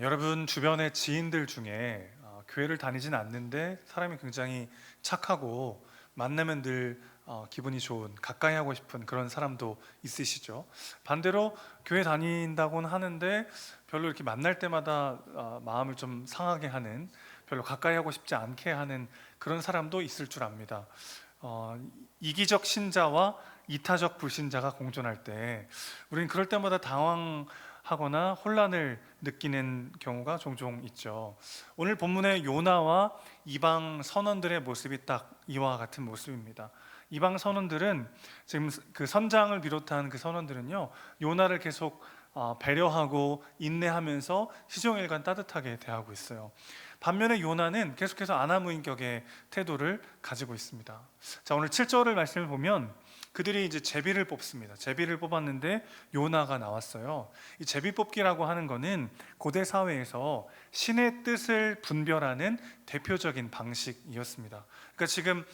여러분 주변의 지인들 중에 교회를 다니진 않는데 사람이 굉장히 착하고 만나면 늘 기분이 좋은, 가까이 하고 싶은 그런 사람도 있으시죠. 반대로 교회 다닌다고는 하는데 별로 이렇게 만날 때마다 마음을 좀 상하게 하는, 별로 가까이 하고 싶지 않게 하는 그런 사람도 있을 줄 압니다. 이기적 신자와 이타적 불신자가 공존할 때 우리는 그럴 때마다 당황하거나 혼란을 느끼는 경우가 종종 있죠. 오늘 본문의 요나와 이방 선원들의 모습이 딱 이와 같은 모습입니다. 이방 선원들은, 지금 그 선장을 비롯한 그 선원들은요, 요나를 계속 배려하고 인내하면서 시종일관 따뜻하게 대하고 있어요. 반면에 요나는 계속해서 아나무인격의 태도를 가지고 있습니다. 자, 오늘 7절을 말씀을 보면 그들이 이제 제비를 뽑습니다. 제비를 뽑았는데 요나가 나왔어요. 이 제비 뽑기라고 하는 거는 고대 사회에서 신의 뜻을 분별하는 대표적인 방식이었습니다. 그러니까 지금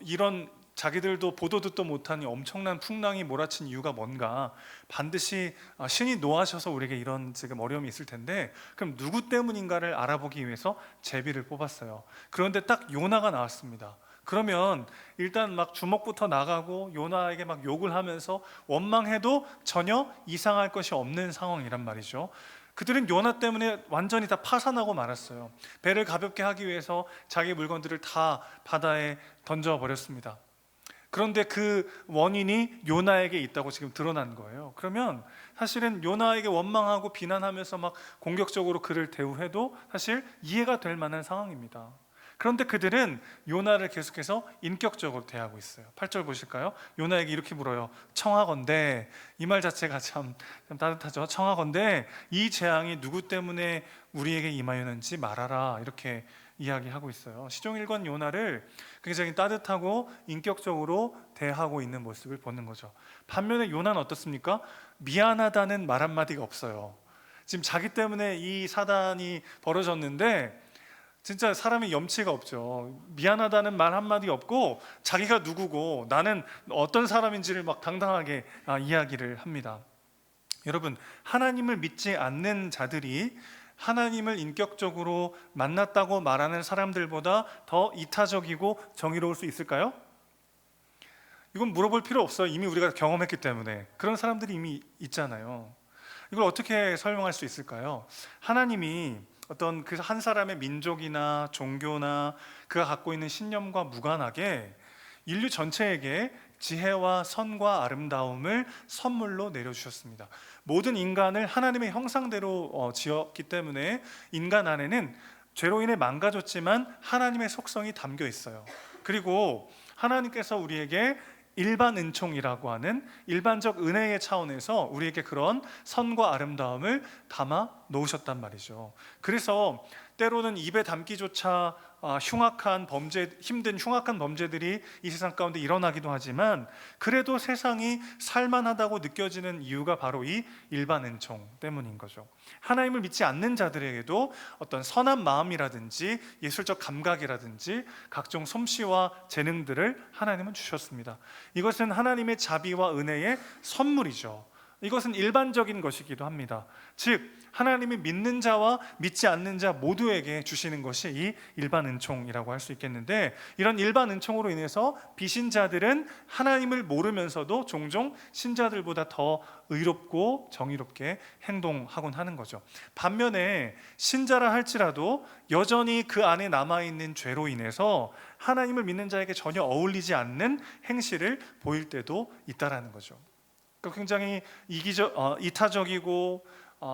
이런 자기들도 보도 듣도 못한 이 엄청난 풍랑이 몰아친 이유가 뭔가, 반드시 신이 노하셔서 우리에게 이런 지금 어려움이 있을 텐데, 그럼 누구 때문인가를 알아보기 위해서 제비를 뽑았어요. 그런데 딱 요나가 나왔습니다. 그러면 일단 막 주먹부터 나가고 요나에게 막 욕을 하면서 원망해도 전혀 이상할 것이 없는 상황이란 말이죠. 그들은 요나 때문에 완전히 다 파산하고 말았어요. 배를 가볍게 하기 위해서 자기 물건들을 다 바다에 던져버렸습니다. 그런데 그 원인이 요나에게 있다고 지금 드러난 거예요. 그러면 사실은 요나에게 원망하고 비난하면서 막 공격적으로 그를 대우해도 사실 이해가 될 만한 상황입니다. 그런데 그들은 요나를 계속해서 인격적으로 대하고 있어요. 8절 보실까요? 요나에게 이렇게 물어요. 청하건대, 이 말 자체가 참 따뜻하죠. 청하건대 이 재앙이 누구 때문에 우리에게 임하였는지 말하라, 이렇게 이야기하고 있어요. 시종일관 요나를 굉장히 따뜻하고 인격적으로 대하고 있는 모습을 보는 거죠. 반면에 요나는 어떻습니까? 미안하다는 말 한마디가 없어요. 지금 자기 때문에 이 사단이 벌어졌는데 진짜 사람이 염치가 없죠. 미안하다는 말 한마디 없고 자기가 누구고 나는 어떤 사람인지를 막 당당하게 이야기를 합니다. 여러분, 하나님을 믿지 않는 자들이 하나님을 인격적으로 만났다고 말하는 사람들보다 더 이타적이고 정의로울 수 있을까요? 이건 물어볼 필요 없어요. 이미 우리가 경험했기 때문에. 그런 사람들이 이미 있잖아요. 이걸 어떻게 설명할 수 있을까요? 하나님이 어떤 그 한 사람의 민족이나 종교나 그가 갖고 있는 신념과 무관하게 인류 전체에게 지혜와 선과 아름다움을 선물로 내려주셨습니다. 모든 인간을 하나님의 형상대로 지었기 때문에 인간 안에는 죄로 인해 망가졌지만 하나님의 속성이 담겨 있어요. 그리고 하나님께서 우리에게 일반 은총이라고 하는 일반적 은혜의 차원에서 우리에게 그런 선과 아름다움을 담아 놓으셨단 말이죠. 그래서 때로는 입에 담기조차 흉악한 범죄, 힘든 흉악한 범죄들이 이 세상 가운데 일어나기도 하지만 그래도 세상이 살만하다고 느껴지는 이유가 바로 이 일반 은총 때문인 거죠. 하나님을 믿지 않는 자들에게도 어떤 선한 마음이라든지 예술적 감각이라든지 각종 솜씨와 재능들을 하나님은 주셨습니다. 이것은 하나님의 자비와 은혜의 선물이죠. 이것은 일반적인 것이기도 합니다. 즉 하나님이 믿는 자와 믿지 않는 자 모두에게 주시는 것이 이 일반 은총이라고 할 수 있겠는데, 이런 일반 은총으로 인해서 비신자들은 하나님을 모르면서도 종종 신자들보다 더 의롭고 정의롭게 행동하곤 하는 거죠. 반면에 신자라 할지라도 여전히 그 안에 남아있는 죄로 인해서 하나님을 믿는 자에게 전혀 어울리지 않는 행실을 보일 때도 있다라는 거죠. 굉장히 이타적이고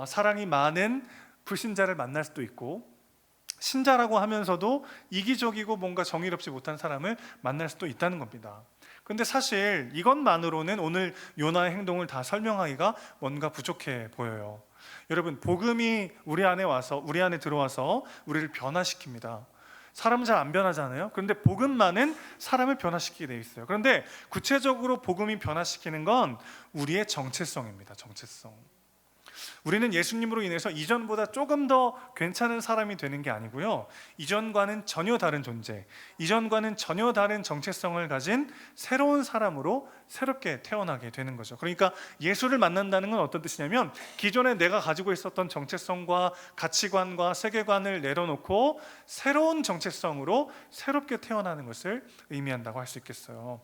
사랑이 많은 불신자를 만날 수도 있고, 신자라고 하면서도 이기적이고 뭔가 정의롭지 못한 사람을 만날 수도 있다는 겁니다. 그런데 사실 이것만으로는 오늘 요나의 행동을 다 설명하기가 뭔가 부족해 보여요. 여러분, 복음이 우리 안에 들어와서 우리를 변화시킵니다. 사람은 잘 안 변하잖아요. 그런데 복음만은 사람을 변화시키게 되어 있어요. 그런데 구체적으로 복음이 변화시키는 건 우리의 정체성입니다. 정체성. 우리는 예수님으로 인해서 이전보다 조금 더 괜찮은 사람이 되는 게 아니고요, 이전과는 전혀 다른 존재, 이전과는 전혀 다른 정체성을 가진 새로운 사람으로 새롭게 태어나게 되는 거죠. 그러니까 예수를 만난다는 건 어떤 뜻이냐면, 기존에 내가 가지고 있었던 정체성과 가치관과 세계관을 내려놓고 새로운 정체성으로 새롭게 태어나는 것을 의미한다고 할 수 있겠어요.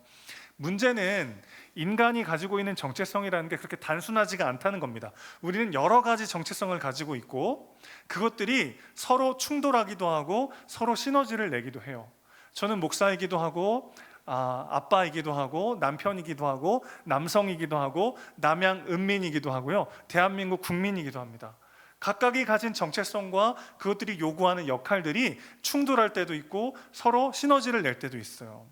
문제는 인간이 가지고 있는 정체성이라는 게 그렇게 단순하지가 않다는 겁니다. 우리는 여러 가지 정체성을 가지고 있고 그것들이 서로 충돌하기도 하고 서로 시너지를 내기도 해요. 저는 목사이기도 하고 아빠이기도 하고 남편이기도 하고 남성이기도 하고 남양 은민이기도 하고요, 대한민국 국민이기도 합니다. 각각이 가진 정체성과 그것들이 요구하는 역할들이 충돌할 때도 있고 서로 시너지를 낼 때도 있어요.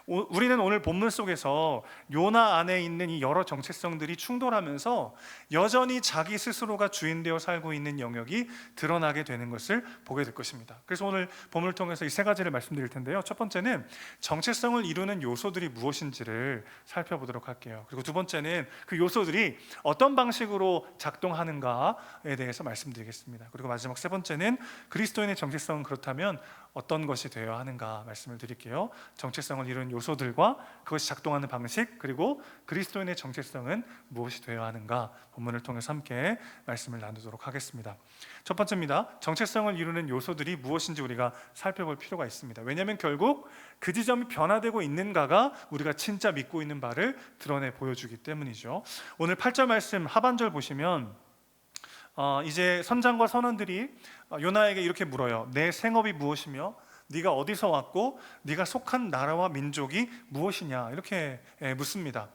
우리는 오늘 본문 속에서 요나 안에 있는 이 여러 정체성들이 충돌하면서 여전히 자기 스스로가 주인되어 살고 있는 영역이 드러나게 되는 것을 보게 될 것입니다. 그래서 오늘 본문을 통해서 이 세 가지를 말씀드릴 텐데요, 첫 번째는 정체성을 이루는 요소들이 무엇인지를 살펴보도록 할게요. 그리고 두 번째는 그 요소들이 어떤 방식으로 작동하는가에 대해서 말씀드리겠습니다. 그리고 마지막 세 번째는 그리스도인의 정체성은 그렇다면 어떤 것이 되어야 하는가 말씀을 드릴게요. 정체성을 이루는 요소들과 그것이 작동하는 방식, 그리고 그리스도인의 정체성은 무엇이 되어야 하는가, 본문을 통해서 함께 말씀을 나누도록 하겠습니다. 첫 번째입니다. 정체성을 이루는 요소들이 무엇인지 우리가 살펴볼 필요가 있습니다. 왜냐하면 결국 그 지점이 변화되고 있는가가 우리가 진짜 믿고 있는 바를 드러내 보여주기 때문이죠. 오늘 8절 말씀 하반절 보시면 이제 선장과 선원들이 요나에게 이렇게 물어요. 내 생업이 무엇이며 네가 어디서 왔고 네가 속한 나라와 민족이 무엇이냐, 이렇게 묻습니다.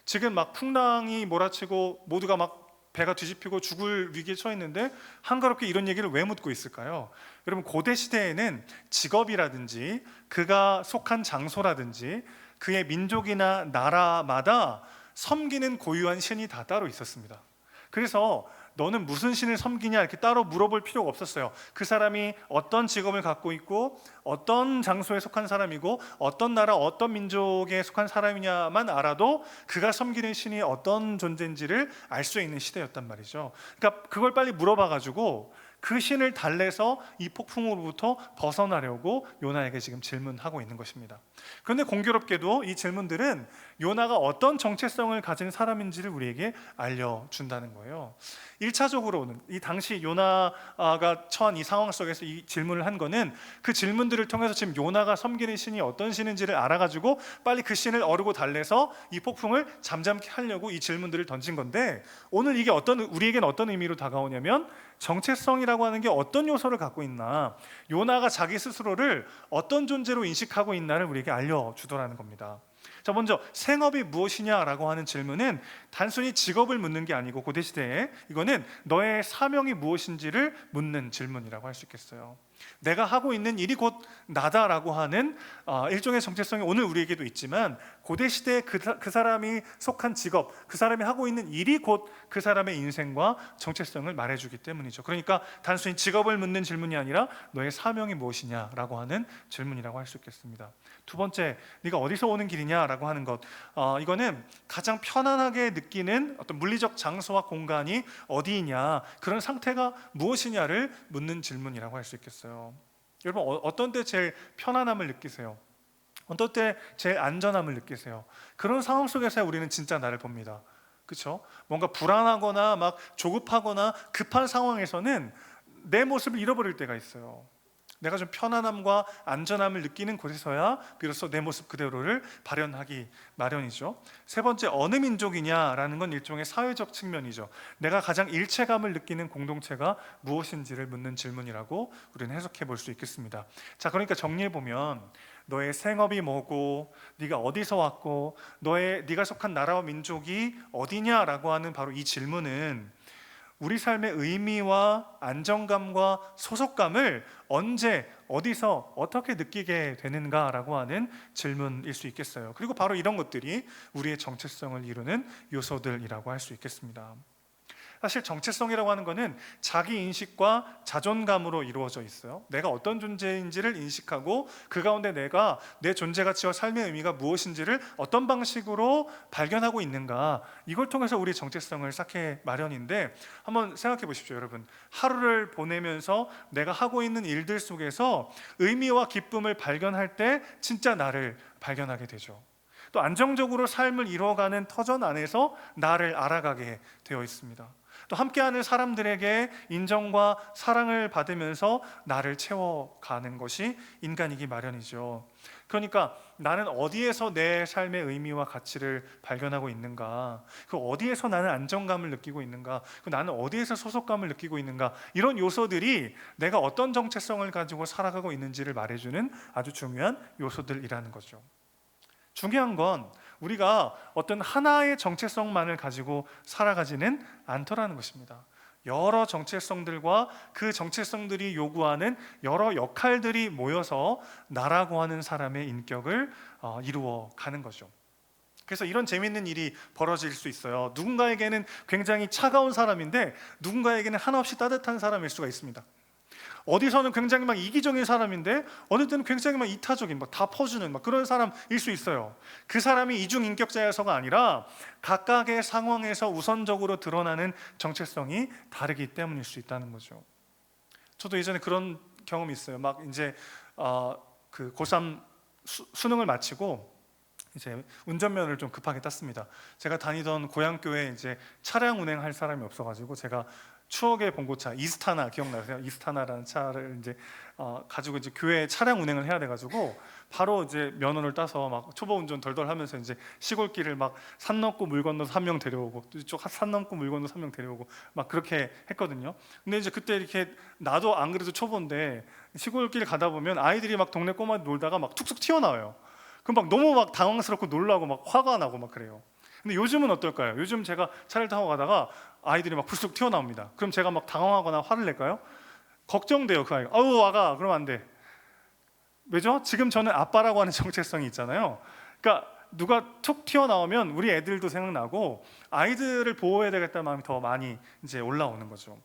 지금 막 풍랑이 몰아치고 모두가 막 배가 뒤집히고 죽을 위기에 처해 있는데 한가롭게 이런 얘기를 왜 묻고 있을까요? 여러분, 고대 시대에는 직업이라든지 그가 속한 장소라든지 그의 민족이나 나라마다 섬기는 고유한 신이 다 따로 있었습니다. 그래서 너는 무슨 신을 섬기냐 이렇게 따로 물어볼 필요가 없었어요. 그 사람이 어떤 직업을 갖고 있고 어떤 장소에 속한 사람이고 어떤 나라 어떤 민족에 속한 사람이냐만 알아도 그가 섬기는 신이 어떤 존재인지를 알 수 있는 시대였단 말이죠. 그러니까 그걸 빨리 물어봐가지고 그 신을 달래서 이 폭풍으로부터 벗어나려고 요나에게 지금 질문하고 있는 것입니다. 그런데 공교롭게도 이 질문들은 요나가 어떤 정체성을 가진 사람인지를 우리에게 알려준다는 거예요. 1차적으로는 이 당시 요나가 처한 이 상황 속에서 이 질문을 한 거는 그 질문들을 통해서 지금 요나가 섬기는 신이 어떤 신인지를 알아가지고 빨리 그 신을 어르고 달래서 이 폭풍을 잠잠케 하려고 이 질문들을 던진 건데, 오늘 이게 우리에게는 어떤 의미로 다가오냐면 정체성이라고 하는 게 어떤 요소를 갖고 있나, 요나가 자기 스스로를 어떤 존재로 인식하고 있나를 우리에게 알려주더라는 겁니다. 자, 먼저 생업이 무엇이냐라고 하는 질문은 단순히 직업을 묻는 게 아니고 고대 시대에 이거는 너의 사명이 무엇인지를 묻는 질문이라고 할 수 있겠어요. 내가 하고 있는 일이 곧 나다라고 하는 일종의 정체성이 오늘 우리에게도 있지만 고대 시대에 그 사람이 속한 직업, 그 사람이 하고 있는 일이 곧 그 사람의 인생과 정체성을 말해주기 때문이죠. 그러니까 단순히 직업을 묻는 질문이 아니라 너의 사명이 무엇이냐라고 하는 질문이라고 할 수 있겠습니다. 두 번째, 네가 어디서 오는 길이냐라고 하는 것, 이거는 가장 편안하게 느끼는 어떤 물리적 장소와 공간이 어디이냐, 그런 상태가 무엇이냐를 묻는 질문이라고 할 수 있겠어요. 여러분, 어떤 때 제일 편안함을 느끼세요? 어떤 때 제일 안전함을 느끼세요? 그런 상황 속에서 우리는 진짜 나를 봅니다. 그렇죠? 뭔가 불안하거나 막 조급하거나 급한 상황에서는 내 모습을 잃어버릴 때가 있어요. 내가 좀 편안함과 안전함을 느끼는 곳에서야 비로소 내 모습 그대로를 발현하기 마련이죠. 세 번째, 어느 민족이냐라는 건 일종의 사회적 측면이죠. 내가 가장 일체감을 느끼는 공동체가 무엇인지를 묻는 질문이라고 우리는 해석해 볼 수 있겠습니다. 자, 그러니까 정리해 보면 너의 생업이 뭐고 네가 어디서 왔고 네가 속한 나라와 민족이 어디냐라고 하는 바로 이 질문은 우리 삶의 의미와 안정감과 소속감을 언제, 어디서, 어떻게 느끼게 되는가라고 하는 질문일 수 있겠어요. 그리고 바로 이런 것들이 우리의 정체성을 이루는 요소들이라고 할 수 있겠습니다. 사실 정체성이라고 하는 것은 자기 인식과 자존감으로 이루어져 있어요. 내가 어떤 존재인지를 인식하고 그 가운데 내가 내 존재 가치와 삶의 의미가 무엇인지를 어떤 방식으로 발견하고 있는가, 이걸 통해서 우리 정체성을 쌓게 마련인데, 한번 생각해 보십시오. 여러분, 하루를 보내면서 내가 하고 있는 일들 속에서 의미와 기쁨을 발견할 때 진짜 나를 발견하게 되죠. 또 안정적으로 삶을 이루어가는 터전 안에서 나를 알아가게 되어 있습니다. 또 함께하는 사람들에게 인정과 사랑을 받으면서 나를 채워가는 것이 인간이기 마련이죠. 그러니까 나는 어디에서 내 삶의 의미와 가치를 발견하고 있는가, 그 어디에서 나는 안정감을 느끼고 있는가, 그 나는 어디에서 소속감을 느끼고 있는가, 이런 요소들이 내가 어떤 정체성을 가지고 살아가고 있는지를 말해주는 아주 중요한 요소들이라는 거죠. 중요한 건 우리가 어떤 하나의 정체성만을 가지고 살아가지는 않더라는 것입니다. 여러 정체성들과 그 정체성들이 요구하는 여러 역할들이 모여서 나라고 하는 사람의 인격을 이루어 가는 거죠. 그래서 이런 재미있는 일이 벌어질 수 있어요. 누군가에게는 굉장히 차가운 사람인데 누군가에게는 한없이 따뜻한 사람일 수가 있습니다. 어디서는 굉장히 막 이기적인 사람인데 어느 때는 굉장히 막 이타적인, 막 다 퍼주는 막 그런 사람일 수 있어요. 그 사람이 이중인격자여서가 아니라 각각의 상황에서 우선적으로 드러나는 정체성이 다르기 때문일 수 있다는 거죠. 저도 예전에 그런 경험이 있어요. 막 이제 그 고3 수능을 마치고 이제 운전면허를 좀 급하게 땄습니다. 제가 다니던 고향교회에 이제 차량 운행할 사람이 없어가지고 제가 추억의 봉고차 이스타나 기억나세요? 이스타나라는 차를 이제 가지고 이제 교회 차량 운행을 해야 돼가지고 바로 이제 면허를 따서 막 초보 운전 덜덜 하면서 이제 시골길을 막 산 넘고 물 건너서 한 명 데려오고 또 이쪽 산 넘고 물 건너서 한 명 데려오고 막 그렇게 했거든요. 근데 이제 그때 이렇게 나도 안 그래도 초보인데 시골길 가다 보면 아이들이 막 동네 꼬마 놀다가 막 툭툭 튀어나와요. 그럼 막 너무 막 당황스럽고 놀라고 막 화가 나고 막 그래요. 근데 요즘은 어떨까요? 요즘 제가 차를 타고 가다가 아이들이 막 불쑥 튀어나옵니다. 그럼 제가 막 당황하거나 화를 낼까요? 걱정돼요. 그 아이가 아우 와가 그러면 안 돼. 왜죠? 지금 저는 아빠라고 하는 정체성이 있잖아요. 그러니까 누가 툭 튀어나오면 우리 애들도 생각나고 아이들을 보호해야 되겠다는 마음이 더 많이 이제 올라오는 거죠.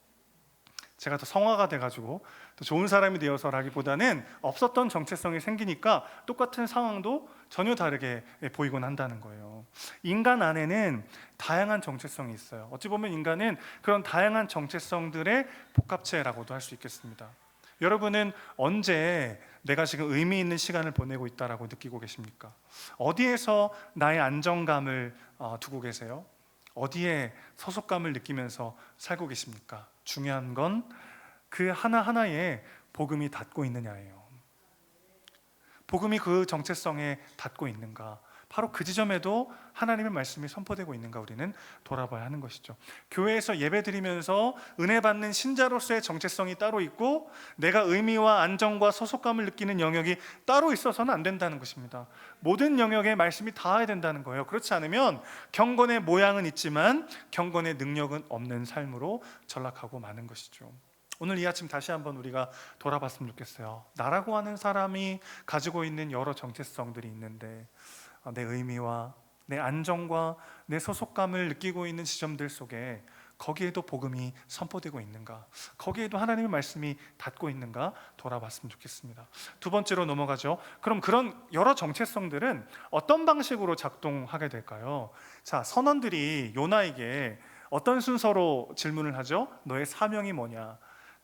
제가 더 성화가 돼가지고 더 좋은 사람이 되어서라기보다는 없었던 정체성이 생기니까 똑같은 상황도 전혀 다르게 보이곤 한다는 거예요. 인간 안에는 다양한 정체성이 있어요. 어찌 보면 인간은 그런 다양한 정체성들의 복합체라고도 할 수 있겠습니다. 여러분은 언제 내가 지금 의미 있는 시간을 보내고 있다라고 느끼고 계십니까? 어디에서 나의 안정감을 두고 계세요? 어디에 소속감을 느끼면서 살고 계십니까? 중요한 건 그 하나하나에 복음이 닿고 있느냐예요. 복음이 그 정체성에 닿고 있는가? 바로 그 지점에도 하나님의 말씀이 선포되고 있는가 우리는 돌아봐야 하는 것이죠. 교회에서 예배드리면서 은혜 받는 신자로서의 정체성이 따로 있고 내가 의미와 안정과 소속감을 느끼는 영역이 따로 있어서는 안 된다는 것입니다. 모든 영역에 말씀이 닿아야 된다는 거예요. 그렇지 않으면 경건의 모양은 있지만 경건의 능력은 없는 삶으로 전락하고 마는 것이죠. 오늘 이 아침 다시 한번 우리가 돌아봤으면 좋겠어요. 나라고 하는 사람이 가지고 있는 여러 정체성들이 있는데 내 의미와 내 안정과 내 소속감을 느끼고 있는 지점들 속에 거기에도 복음이 선포되고 있는가, 거기에도 하나님의 말씀이 닿고 있는가 돌아봤으면 좋겠습니다. 두 번째로 넘어가죠. 그럼 그런 여러 정체성들은 어떤 방식으로 작동하게 될까요? 자, 선원들이 요나에게 어떤 순서로 질문을 하죠? 너의 사명이 뭐냐?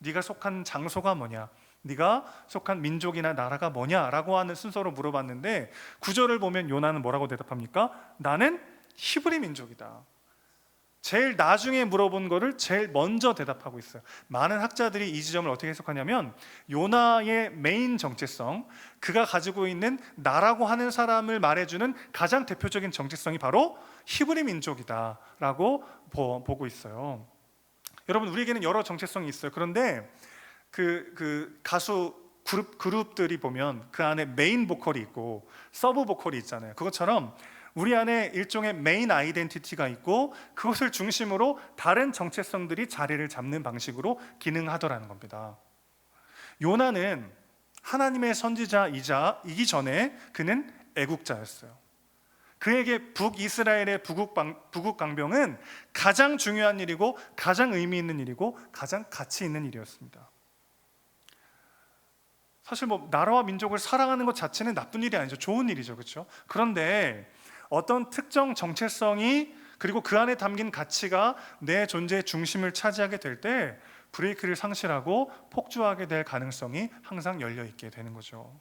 네가 속한 장소가 뭐냐? 네가 속한 민족이나 나라가 뭐냐라고 하는 순서로 물어봤는데 9절을 보면 요나는 뭐라고 대답합니까? 나는 히브리 민족이다. 제일 나중에 물어본 거를 제일 먼저 대답하고 있어요. 많은 학자들이 이 지점을 어떻게 해석하냐면 요나의 메인 정체성, 그가 가지고 있는 나라고 하는 사람을 말해주는 가장 대표적인 정체성이 바로 히브리 민족이다라고 보고 있어요. 여러분, 우리에게는 여러 정체성이 있어요. 그런데 그 가수 그룹들이 보면 그 안에 메인 보컬이 있고 서브 보컬이 있잖아요. 그것처럼 우리 안에 일종의 메인 아이덴티티가 있고 그것을 중심으로 다른 정체성들이 자리를 잡는 방식으로 기능하더라는 겁니다. 요나는 하나님의 선지자이기 전에 그는 애국자였어요. 그에게 북이스라엘의 부국 강병은 가장 중요한 일이고 가장 의미 있는 일이고 가장 가치 있는 일이었습니다. 사실 나라와 민족을 사랑하는 것 자체는 나쁜 일이 아니죠. 좋은 일이죠, 그렇죠? 그런데 어떤 특정 정체성이 그리고 그 안에 담긴 가치가 내 존재의 중심을 차지하게 될 때 브레이크를 상실하고 폭주하게 될 가능성이 항상 열려 있게 되는 거죠.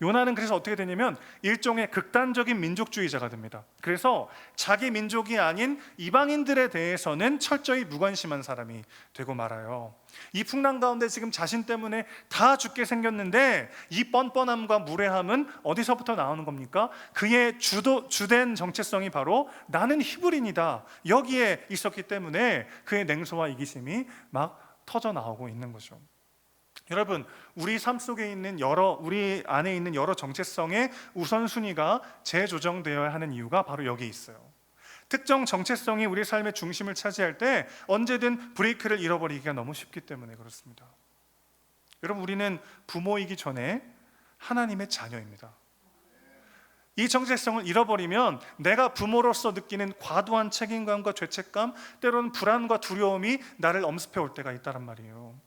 요나는 그래서 어떻게 되냐면 일종의 극단적인 민족주의자가 됩니다. 그래서 자기 민족이 아닌 이방인들에 대해서는 철저히 무관심한 사람이 되고 말아요. 이 풍랑 가운데 지금 자신 때문에 다 죽게 생겼는데 이 뻔뻔함과 무례함은 어디서부터 나오는 겁니까? 그의 주된 정체성이 바로 나는 히브리인이다, 여기에 있었기 때문에 그의 냉소와 이기심이 막 터져 나오고 있는 거죠. 여러분, 우리 삶 속에 있는 우리 안에 있는 여러 정체성의 우선순위가 재조정되어야 하는 이유가 바로 여기에 있어요. 특정 정체성이 우리 삶의 중심을 차지할 때 언제든 브레이크를 잃어버리기가 너무 쉽기 때문에 그렇습니다. 여러분, 우리는 부모이기 전에 하나님의 자녀입니다. 이 정체성을 잃어버리면 내가 부모로서 느끼는 과도한 책임감과 죄책감, 때로는 불안과 두려움이 나를 엄습해 올 때가 있다란 말이에요.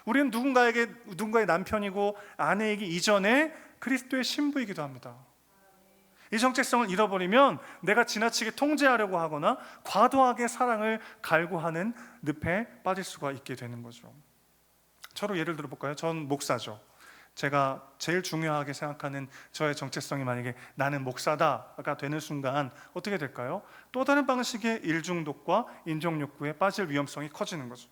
우리는 누군가의 남편이고 아내이기 이전에 그리스도의 신부이기도 합니다. 이 정체성을 잃어버리면 내가 지나치게 통제하려고 하거나 과도하게 사랑을 갈구하는 늪에 빠질 수가 있게 되는 거죠. 저로 예를 들어볼까요? 전 목사죠. 제가 제일 중요하게 생각하는 저의 정체성이 만약에 나는 목사다가 되는 순간 어떻게 될까요? 또 다른 방식의 일중독과 인종욕구에 빠질 위험성이 커지는 거죠.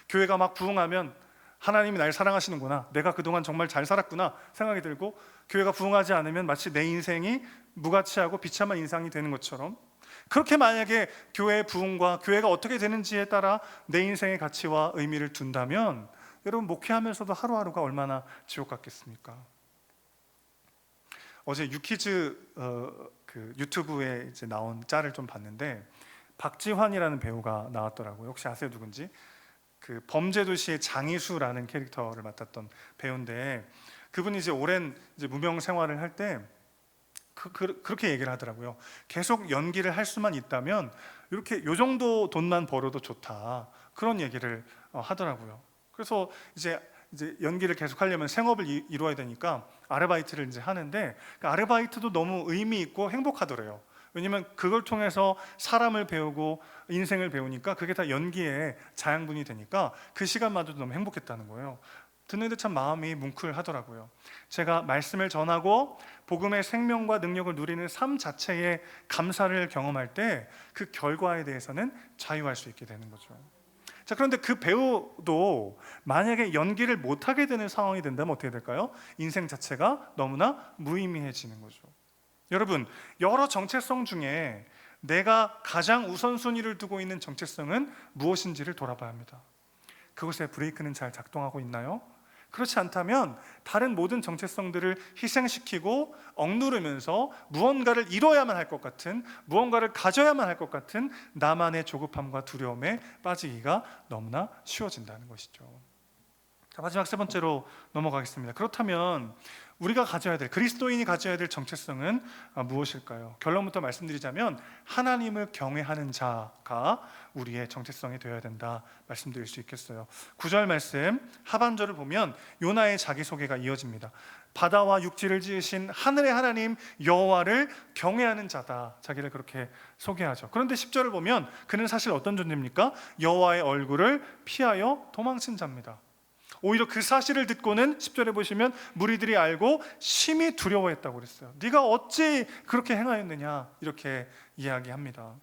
교회가 막 부흥하면 하나님이 날 사랑하시는구나, 내가 그동안 정말 잘 살았구나 생각이 들고, 교회가 부흥하지 않으면 마치 내 인생이 무가치하고 비참한 인상이 되는 것처럼, 그렇게 만약에 교회의 부흥과 교회가 어떻게 되는지에 따라 내 인생의 가치와 의미를 둔다면 여러분, 목회하면서도 하루하루가 얼마나 지옥 같겠습니까? 어제 유퀴즈 그 유튜브에 이제 나온 짤을 좀 봤는데 박지환이라는 배우가 나왔더라고요. 혹시 아세요, 누군지? 그 범죄도시의 장이수라는 캐릭터를 맡았던 배우인데, 그분이 이제 오랜 무명 생활을 할 때 그렇게 얘기를 하더라고요. 계속 연기를 할 수만 있다면 이렇게 요 정도 돈만 벌어도 좋다, 그런 얘기를 하더라고요. 그래서 이제 연기를 계속 하려면 생업을 이루어야 되니까 아르바이트를 이제 하는데, 그 아르바이트도 너무 의미 있고 행복하더래요. 왜냐면 그걸 통해서 사람을 배우고 인생을 배우니까 그게 다 연기의 자양분이 되니까 그 시간마저도 너무 행복했다는 거예요. 듣는데 참 마음이 뭉클하더라고요. 제가 말씀을 전하고 복음의 생명과 능력을 누리는 삶 자체에 감사를 경험할 때 그 결과에 대해서는 자유할 수 있게 되는 거죠. 자, 그런데 그 배우도 만약에 연기를 못하게 되는 상황이 된다면 어떻게 될까요? 인생 자체가 너무나 무의미해지는 거죠. 여러분, 여러 정체성 중에 내가 가장 우선순위를 두고 있는 정체성은 무엇인지를 돌아봐야 합니다. 그것에 브레이크는 잘 작동하고 있나요? 그렇지 않다면 다른 모든 정체성들을 희생시키고 억누르면서 무언가를 이뤄야만 할 것 같은, 무언가를 가져야만 할 것 같은 나만의 조급함과 두려움에 빠지기가 너무나 쉬워진다는 것이죠. 자, 마지막 세 번째로 넘어가겠습니다. 그렇다면 우리가 가져야 될, 그리스도인이 가져야 될 정체성은 무엇일까요? 결론부터 말씀드리자면 하나님을 경외하는 자가 우리의 정체성이 되어야 된다 말씀드릴 수 있겠어요. 9절 말씀 하반절을 보면 요나의 자기소개가 이어집니다. 바다와 육지를 지으신 하늘의 하나님 여호와를 경외하는 자다, 자기를 그렇게 소개하죠. 그런데 10절을 보면 그는 사실 어떤 존재입니까? 여호와의 얼굴을 피하여 도망친 자입니다. 오히려 그 사실을 듣고는 10절에 보시면 무리들이 알고 심히 두려워했다고 그랬어요. 네가 어찌 그렇게 행하였느냐, 이렇게 이야기합니다.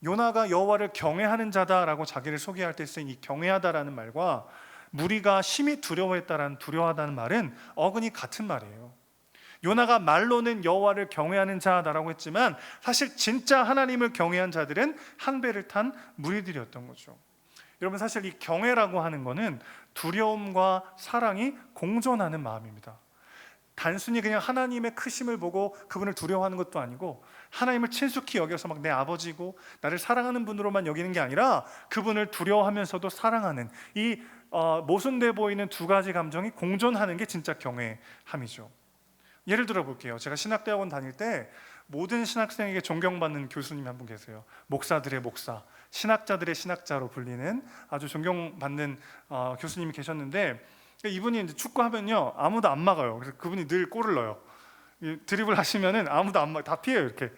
요나가 여호와를 경외하는 자다라고 자기를 소개할 때 쓰인 이 경외하다라는 말과 무리가 심히 두려워했다라는 두려워하다는 말은 어근이 같은 말이에요. 요나가 말로는 여호와를 경외하는 자다라고 했지만 사실 진짜 하나님을 경외한 자들은 한 배를 탄 무리들이었던 거죠. 여러분, 사실 이 경외라고 하는 거는 두려움과 사랑이 공존하는 마음입니다. 단순히 그냥 하나님의 크심을 보고 그분을 두려워하는 것도 아니고, 하나님을 친숙히 여겨서 막 내 아버지고 나를 사랑하는 분으로만 여기는 게 아니라 그분을 두려워하면서도 사랑하는 이 모순돼 보이는 두 가지 감정이 공존하는 게 진짜 경외함이죠. 예를 들어 볼게요. 제가 신학대학원 다닐 때 모든 신학생에게 존경받는 교수님이 한 분 계세요. 목사들의 목사, 신학자들의 신학자로 불리는 아주 존경받는 교수님이 계셨는데, 이분이 이제 축구하면요 아무도 안 막아요. 그래서 그분이 늘 골을 넣어요. 드리블 하시면은 아무도 안 막, 다 피해요 이렇게.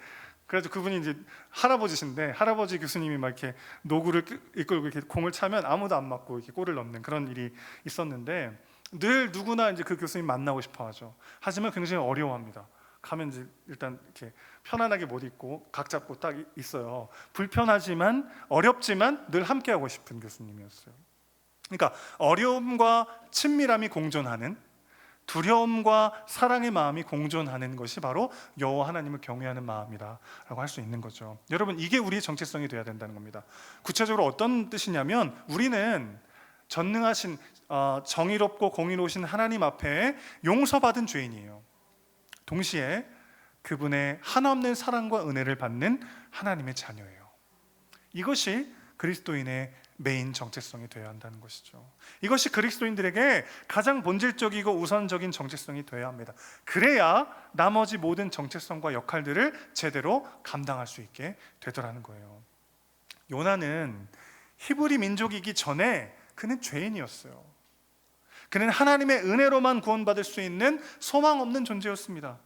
그래서 그분이 이제 할아버지신데, 할아버지 교수님이 막 이렇게 노구를 이끌고 이렇게 공을 차면 아무도 안 맞고 이렇게 골을 넣는 그런 일이 있었는데, 늘 누구나 이제 그 교수님 만나고 싶어하죠. 하지만 굉장히 어려워합니다. 가면 이제 일단 이렇게 편안하게 못 있고 각 잡고 딱 있어요. 불편하지만 어렵지만 늘 함께하고 싶은 교수님이었어요. 그러니까 어려움과 친밀함이 공존하는, 두려움과 사랑의 마음이 공존하는 것이 바로 여호와 하나님을 경외하는 마음이라고 할 수 있는 거죠. 여러분, 이게 우리의 정체성이 되어야 된다는 겁니다. 구체적으로 어떤 뜻이냐면, 우리는 전능하신 정의롭고 공의로우신 하나님 앞에 용서받은 죄인이에요. 동시에 그분의 한없는 사랑과 은혜를 받는 하나님의 자녀예요. 이것이 그리스도인의 메인 정체성이 되어야 한다는 것이죠. 이것이 그리스도인들에게 가장 본질적이고 우선적인 정체성이 되어야 합니다. 그래야 나머지 모든 정체성과 역할들을 제대로 감당할 수 있게 되더라는 거예요. 요나는 히브리 민족이기 전에 그는 죄인이었어요. 그는 하나님의 은혜로만 구원받을 수 있는 소망 없는 존재였습니다.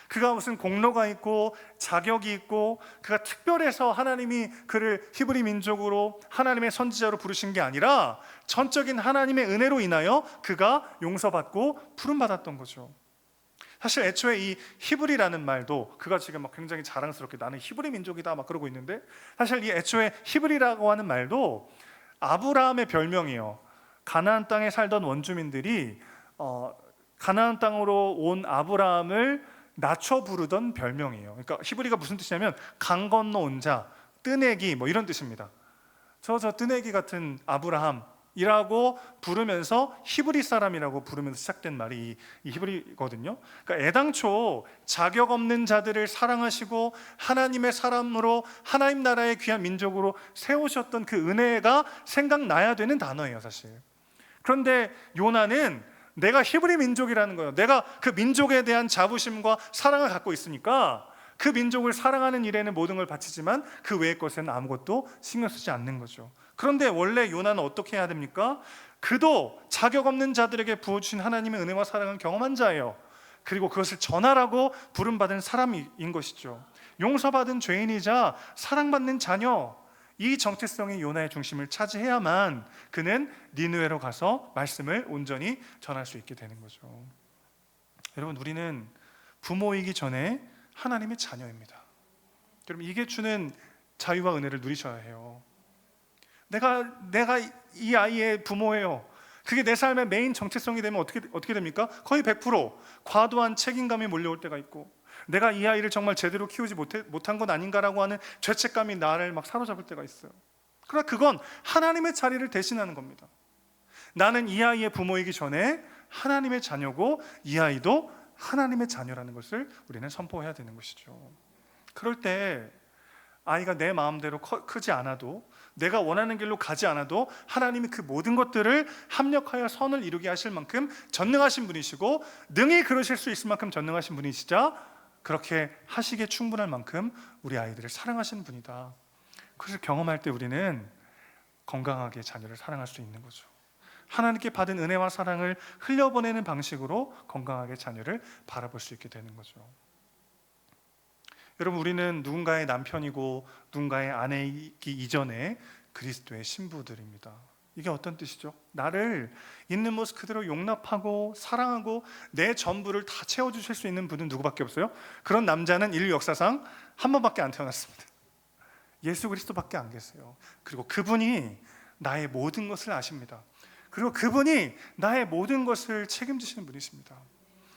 그가 무슨 공로가 있고 자격이 있고 그가 특별해서 하나님이 그를 히브리 민족으로 하나님의 선지자로 부르신 게 아니라 전적인 하나님의 은혜로 인하여 그가 용서받고 부름받았던 거죠. 사실 애초에 이 히브리라는 말도, 그가 지금 막 굉장히 자랑스럽게 나는 히브리 민족이다 막 그러고 있는데, 사실 이 애초에 히브리라고 하는 말도 아브라함의 별명이에요. 가나안 땅에 살던 원주민들이 가나안 땅으로 온 아브라함을 낮춰 부르던 별명이에요. 그러니까 히브리가 무슨 뜻이냐면 강 건너 온 자, 뜨내기 뭐 이런 뜻입니다. 저 뜨내기 같은 아브라함이라고 부르면서 히브리 사람이라고 부르면서 시작된 말이 이 히브리거든요. 그러니까 애당초 자격 없는 자들을 사랑하시고 하나님의 사람으로 하나님 나라의 귀한 민족으로 세우셨던 그 은혜가 생각나야 되는 단어예요, 사실. 그런데 요나는 내가 히브리 민족이라는 거예요. 내가 그 민족에 대한 자부심과 사랑을 갖고 있으니까 그 민족을 사랑하는 일에는 모든 걸 바치지만 그 외의 것에는 아무것도 신경 쓰지 않는 거죠. 그런데 원래 요나는 어떻게 해야 됩니까? 그도 자격 없는 자들에게 부어주신 하나님의 은혜와 사랑을 경험한 자예요. 그리고 그것을 전하라고 부름받은 사람인 것이죠. 용서받은 죄인이자 사랑받는 자녀, 이 정체성이 요나의 중심을 차지해야만 그는 니느웨로 가서 말씀을 온전히 전할 수 있게 되는 거죠. 여러분, 우리는 부모이기 전에 하나님의 자녀입니다. 여러분, 이게 주는 자유와 은혜를 누리셔야 해요. 내가 이 아이의 부모예요. 그게 내 삶의 메인 정체성이 되면 어떻게 됩니까? 거의 100% 과도한 책임감이 몰려올 때가 있고, 내가 이 아이를 정말 제대로 키우지 못한 건 아닌가라고 하는 죄책감이 나를 막 사로잡을 때가 있어요. 그러나 그건 하나님의 자리를 대신하는 겁니다. 나는 이 아이의 부모이기 전에 하나님의 자녀고 이 아이도 하나님의 자녀라는 것을 우리는 선포해야 되는 것이죠. 그럴 때 아이가 내 마음대로 크지 않아도, 내가 원하는 길로 가지 않아도 하나님이 그 모든 것들을 합력하여 선을 이루게 하실 만큼 전능하신 분이시고, 능히 그러실 수 있을 만큼 전능하신 분이시자 그렇게 하시기에 충분할 만큼 우리 아이들을 사랑하시는 분이다. 그것을 경험할 때 우리는 건강하게 자녀를 사랑할 수 있는 거죠. 하나님께 받은 은혜와 사랑을 흘려보내는 방식으로 건강하게 자녀를 바라볼 수 있게 되는 거죠. 여러분, 우리는 누군가의 남편이고 누군가의 아내이기 이전에 그리스도의 신부들입니다. 이게 어떤 뜻이죠? 나를 있는 모습 그대로 용납하고 사랑하고 내 전부를 다 채워주실 수 있는 분은 누구밖에 없어요? 그런 남자는 인류 역사상 한 번밖에 안 태어났습니다. 예수 그리스도밖에 안 계세요. 그리고 그분이 나의 모든 것을 아십니다. 그리고 그분이 나의 모든 것을 책임지시는 분이십니다.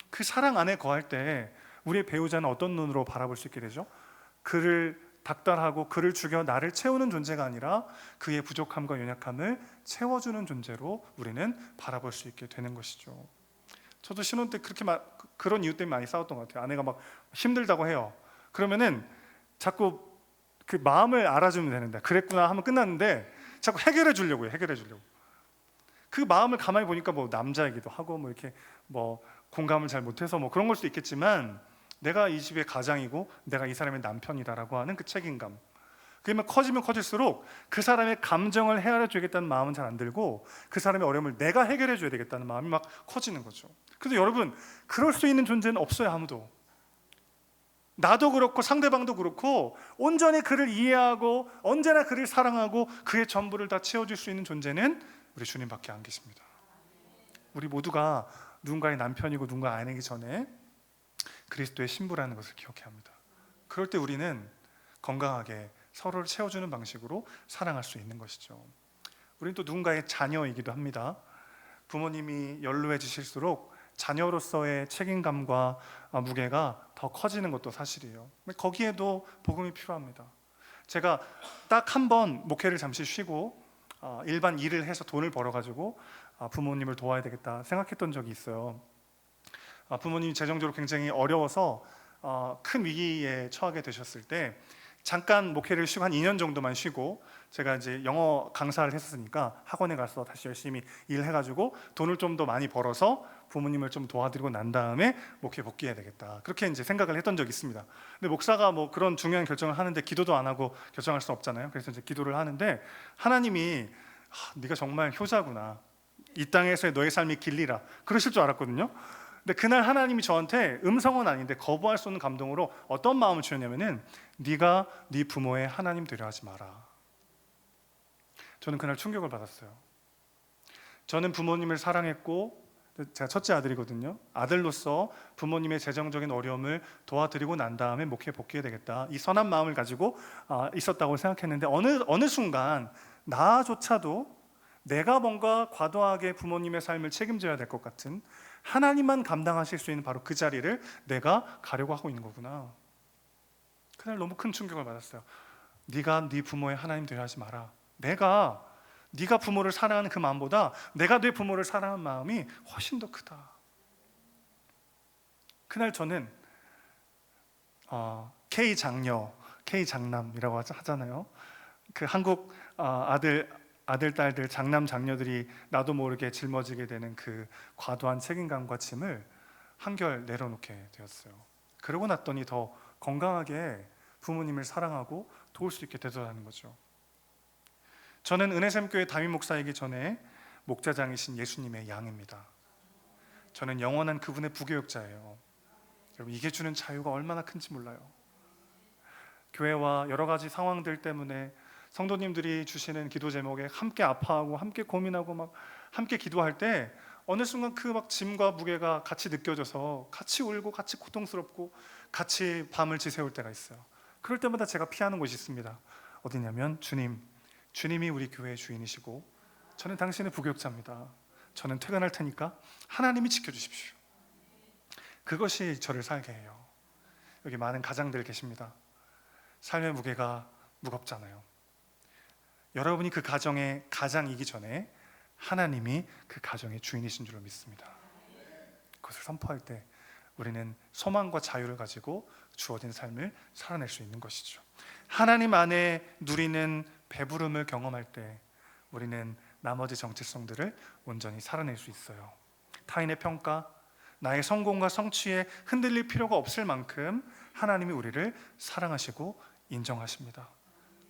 그 사랑 안에 거할 때 우리의 배우자는 어떤 눈으로 바라볼 수 있게 되죠? 그를 닥달하고 그를 죽여 나를 채우는 존재가 아니라 그의 부족함과 연약함을 채워주는 존재로 우리는 바라볼 수 있게 되는 것이죠. 저도 신혼 때 그런 이유 때문에 많이 싸웠던 것 같아요. 아내가 막 힘들다고 해요. 그러면은 자꾸 그 마음을 알아주면 되는데, 그랬구나 하면 끝났는데 자꾸 해결해 주려고 해요. 그 마음을 가만히 보니까 뭐 남자이기도 하고 뭐 이렇게 뭐 공감을 잘 못해서 뭐 그런 걸 수도 있겠지만, 내가 이 집의 가장이고 내가 이 사람의 남편이다라고 하는 그 책임감. 그러면 커지면 커질수록 그 사람의 감정을 헤아려 주겠다는 마음은 잘 안 들고 그 사람의 어려움을 내가 해결해 줘야 되겠다는 마음이 막 커지는 거죠. 그래서 여러분, 그럴 수 있는 존재는 없어요. 아무도. 나도 그렇고 상대방도 그렇고 온전히 그를 이해하고 언제나 그를 사랑하고 그의 전부를 다 채워줄 수 있는 존재는 우리 주님밖에 안 계십니다. 우리 모두가 누군가의 남편이고 누군가 아내이기 전에 그리스도의 신부라는 것을 기억해야 합니다. 그럴 때 우리는 건강하게 서로를 채워주는 방식으로 사랑할 수 있는 것이죠. 우리는 또 누군가의 자녀이기도 합니다. 부모님이 연로해지실수록 자녀로서의 책임감과 무게가 더 커지는 것도 사실이에요. 거기에도 복음이 필요합니다. 제가 딱 한 번 목회를 잠시 쉬고 일반 일을 해서 돈을 벌어가지고 부모님을 도와야 되겠다 생각했던 적이 있어요. 부모님이 재정적으로 굉장히 어려워서 큰 위기에 처하게 되셨을 때 잠깐 목회를 쉬고 한 2년 정도만 쉬고, 제가 이제 영어 강사를 했었으니까 학원에 가서 다시 열심히 일해가지고 돈을 좀 더 많이 벌어서 부모님을 좀 도와드리고 난 다음에 목회 복귀해야 되겠다, 그렇게 이제 생각을 했던 적이 있습니다. 근데 목사가 뭐 그런 중요한 결정을 하는데 기도도 안 하고 결정할 수 없잖아요. 그래서 이제 기도를 하는데 하나님이 네가 정말 효자구나, 이 땅에서의 너의 삶이 길리라, 그러실 줄 알았거든요. 근데 그날 하나님이 저한테 음성은 아닌데 거부할 수 없는 감동으로 어떤 마음을 주셨냐면은 네가 네 부모의 하나님 되려 하지 마라. 저는 그날 충격을 받았어요. 저는 부모님을 사랑했고, 제가 첫째 아들이거든요. 아들로서 부모님의 재정적인 어려움을 도와드리고 난 다음에 목회 복귀해야 되겠다, 이 선한 마음을 가지고 있었다고 생각했는데 어느 순간 나조차도 내가 뭔가 과도하게 부모님의 삶을 책임져야 될 것 같은, 하나님만 감당하실 수 있는 바로 그 자리를 내가 가려고 하고 있는 거구나. 그날 너무 큰 충격을 받았어요. 네가 네 부모의 하나님 되려 하지 마라. 네가 부모를 사랑하는 그 마음보다 내가 내 부모를 사랑하는 마음이 훨씬 더 크다. 그날 저는 K장녀, K장남이라고 하잖아요. 그 한국 아들, 딸들, 장남, 장녀들이 나도 모르게 짊어지게 되는 그 과도한 책임감과 짐을 한결 내려놓게 되었어요. 그러고 났더니 더 건강하게 부모님을 사랑하고 도울 수 있게 되더라는 거죠. 저는 은혜샘교회 담임 목사이기 전에 목자장이신 예수님의 양입니다. 저는 영원한 그분의 부교육자예요. 여러분, 이게 주는 자유가 얼마나 큰지 몰라요. 교회와 여러 가지 상황들 때문에 성도님들이 주시는 기도 제목에 함께 아파하고 함께 고민하고 막 함께 기도할 때 어느 순간 그 막 짐과 무게가 같이 느껴져서 같이 울고 같이 고통스럽고 같이 밤을 지새울 때가 있어요. 그럴 때마다 제가 피하는 곳이 있습니다. 어디냐면 주님이 우리 교회의 주인이시고 저는 당신의 부교육자입니다. 저는 퇴근할 테니까 하나님이 지켜주십시오. 그것이 저를 살게 해요. 여기 많은 가장들 계십니다. 삶의 무게가 무겁잖아요. 여러분이 그 가정의 가장이기 전에 하나님이 그 가정의 주인이신 줄로 믿습니다. 그것을 선포할 때 우리는 소망과 자유를 가지고 주어진 삶을 살아낼 수 있는 것이죠. 하나님 안에 누리는 배부름을 경험할 때 우리는 나머지 정체성들을 온전히 살아낼 수 있어요. 타인의 평가, 나의 성공과 성취에 흔들릴 필요가 없을 만큼 하나님이 우리를 사랑하시고 인정하십니다.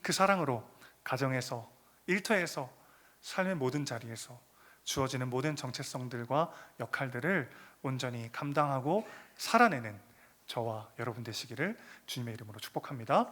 그 사랑으로 가정에서, 일터에서, 삶의 모든 자리에서 주어지는 모든 정체성들과 역할들을 온전히 감당하고 살아내는 저와 여러분 되시기를 주님의 이름으로 축복합니다.